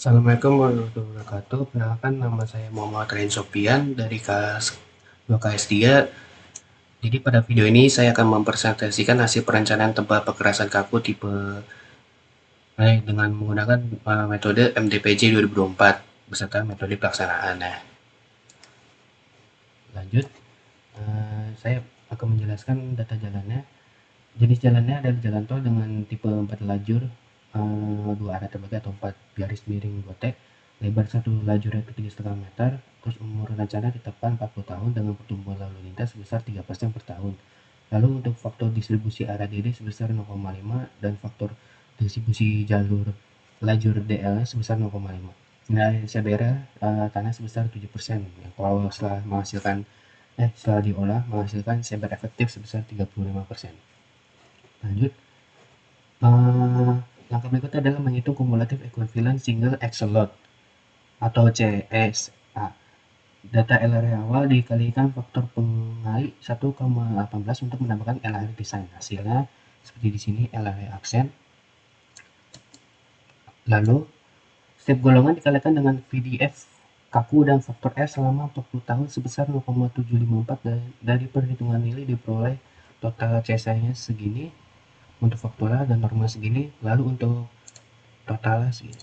Assalamualaikum warahmatullahi wabarakatuh. Perkenalkan, nama saya Muhammad Rain Sopian dari KS 2KS3. Jadi pada video ini saya akan mempresentasikan hasil perencanaan tebal perkerasan kaku tipe dengan menggunakan metode MDPJ 2024 beserta metode pelaksanaan. Nah, lanjut, saya akan menjelaskan data jalannya. Jenis jalannya adalah jalan tol dengan tipe 4 lajur, 2 arah terbagi atau 4 garis miring 2T, lebar satu lajur itu 3,5 meter, terus umur rencana ditetapkan 40 tahun dengan pertumbuhan lalu lintas sebesar 3% per tahun. Lalu untuk faktor distribusi arah diri sebesar 0,5 dan faktor distribusi jalur lajur DL sebesar 0,5. Nilai CBR tanah sebesar 7%. Kalau setelah diolah menghasilkan CBR efektif sebesar 35%. Lanjut, langkah berikutnya adalah menghitung kumulatif ekuivalen single axle load atau CSA. Data LRE awal dikalikan faktor pengali 1,18 untuk menambahkan LRE desain. Hasilnya seperti di sini, LRE aksen. Lalu setiap golongan dikalikan dengan VDF kaku dan faktor R selama 40 tahun sebesar 0,754 dari perhitungan nilai diperoleh total CSA-nya segini untuk faktura dan normal segini, lalu untuk totalnya segini.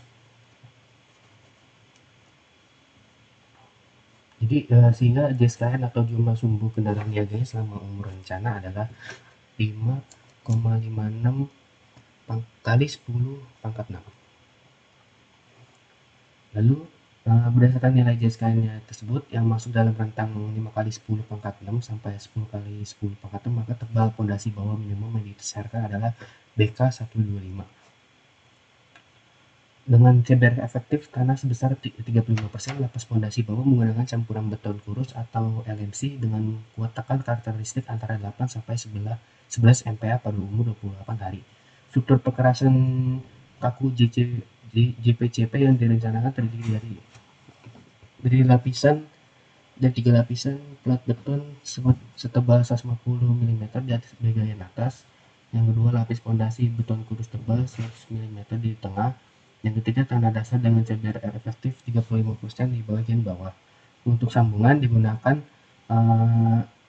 Jadi sehingga JSKN atau jumlah sumbu kendaraan niaganya selama umur rencana adalah 5,56 kali 10 pangkat 6. Lalu berdasarkan nilai JSKN-nya tersebut yang masuk dalam rentang 5 kali 10 pangkat 6 sampai 10 kali 10 pangkat 6, maka tebal pondasi bawah minimum yang disyaratkan adalah BK 125. Dengan CBR efektif tanah sebesar 35%, lapas pondasi bawah menggunakan campuran beton kurus atau LMC dengan kuat tekan karakteristik antara 8 sampai 11 MPa pada umur 28 hari. Struktur perkerasan kaku JPCP yang direncanakan terdiri dari lapisan dan 3 lapisan plat beton setebal 150 mm di atas bagian atas. Yang kedua, lapis pondasi beton kurus tebal 100 mm di tengah. Yang ketiga, tanah dasar dengan CBR efektif 35% di bagian bawah. Untuk sambungan digunakan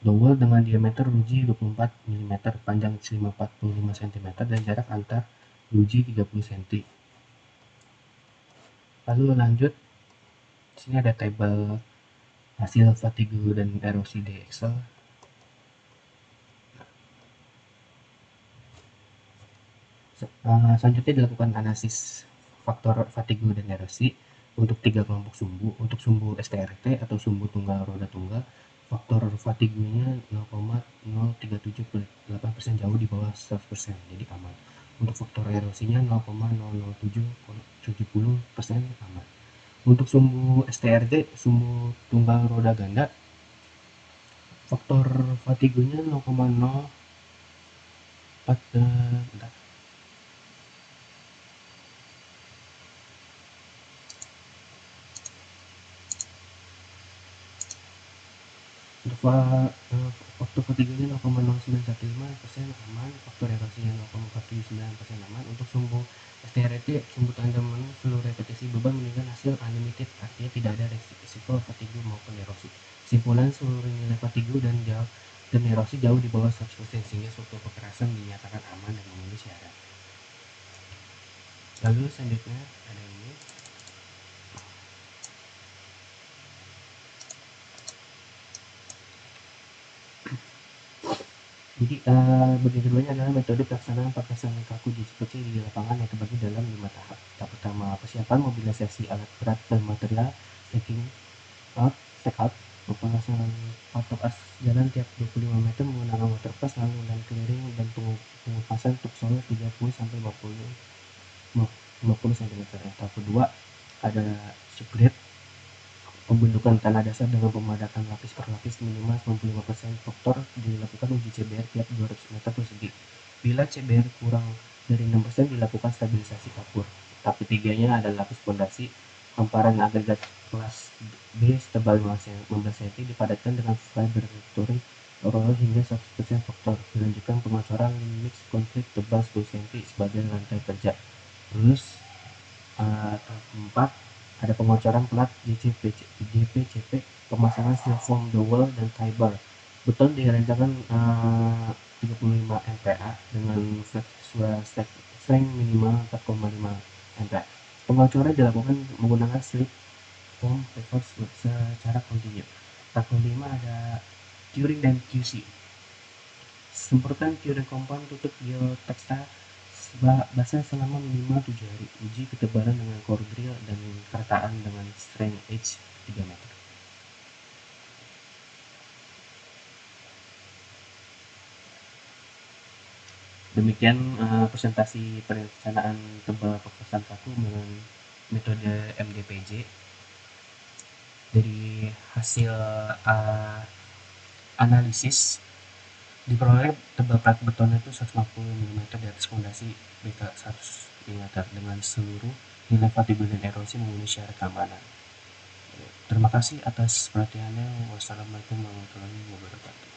dowel dengan diameter ruji 24 mm, panjang 45 cm dan jarak antar ruji 30 cm. Lalu lanjut, di sini ada tabel hasil fatigue dan erosi di Excel. Selanjutnya dilakukan analisis faktor fatigue dan erosi untuk 3 kelompok sumbu. Untuk sumbu STRT atau sumbu tunggal roda tunggal, faktor fatigue-nya 0,037,8%, jauh di bawah 100%, jadi aman. Untuk faktor erosinya 0,00770%, aman. Untuk sumbu STRT, sumbu tunggal roda ganda, faktor fatigue-nya 0,04, untuk faktor ketiganya 0,0915% aman, faktor erosinya 0,479% aman. Untuk sumbu STRT, sumbu tandem seluruh repetisi beban menunjukkan hasil unlimited, artinya tidak ada resiko fatigue maupun erosi. Kesimpulan, seluruh nilai fatigue dan erosi jauh di bawah 100%, sehingga struktur perkerasan dinyatakan aman dan memenuhi syarat. Lalu selanjutnya ada ini. Jadi bagian keduanya adalah metode pelaksanaan perkerasan kaku JPC di lapangan yang terbagi dalam 5 tahap. Tahap pertama, persiapan mobilisasi alat berat dan material, taking out, take out, pemanasan patok as jalan tiap 25 meter menggunakan water pass, lalu dan clearing dan pengupasan topsoil 30 sampai 50 cm. Tahap kedua ada subgrade, pembentukan tanah dasar dengan pemadatan lapis per lapis minimal 95%. Faktor dilakukan uji CBR tiap 200 meter persegi. Bila CBR kurang dari 6%, dilakukan stabilisasi kapur. Tahap ketiganya ada lapis pondasi, hamparan agregat kelas B setebal 15 cm dipadatkan dengan fiber touring roller hingga 100% faktor. Dilanjutkan pengocoran mix konkrit tebal 10 cm sebagai lantai kerja. Terus Tahap 4 ada pengocoran plat JPCP, pemasangan steel foam dowel dan tie bar. Beton direncanakan 35 MPa dengan strength minimal 4,5 MPa. Pengocoran dilakukan menggunakan slip foam reverse secara kontinu. Tahap 5 ada curing dan QC. Semprotkan curing compound tutup geotextile basah selama minimal 7 hari. Uji ketebalan dengan core drill dan kerataan dengan strength H 3 meter. Demikian presentasi perencanaan tebal pekuasan paku dengan metode MDPJ. Dari hasil analisis diperoleh tebal plat beton itu 150 mm di atas fondasi beta 100 mm dengan seluruh nilai fatigude dan erosi memenuhi syarat keamanan. Terima kasih atas perhatiannya. Wassalamualaikum warahmatullahi wabarakatuh.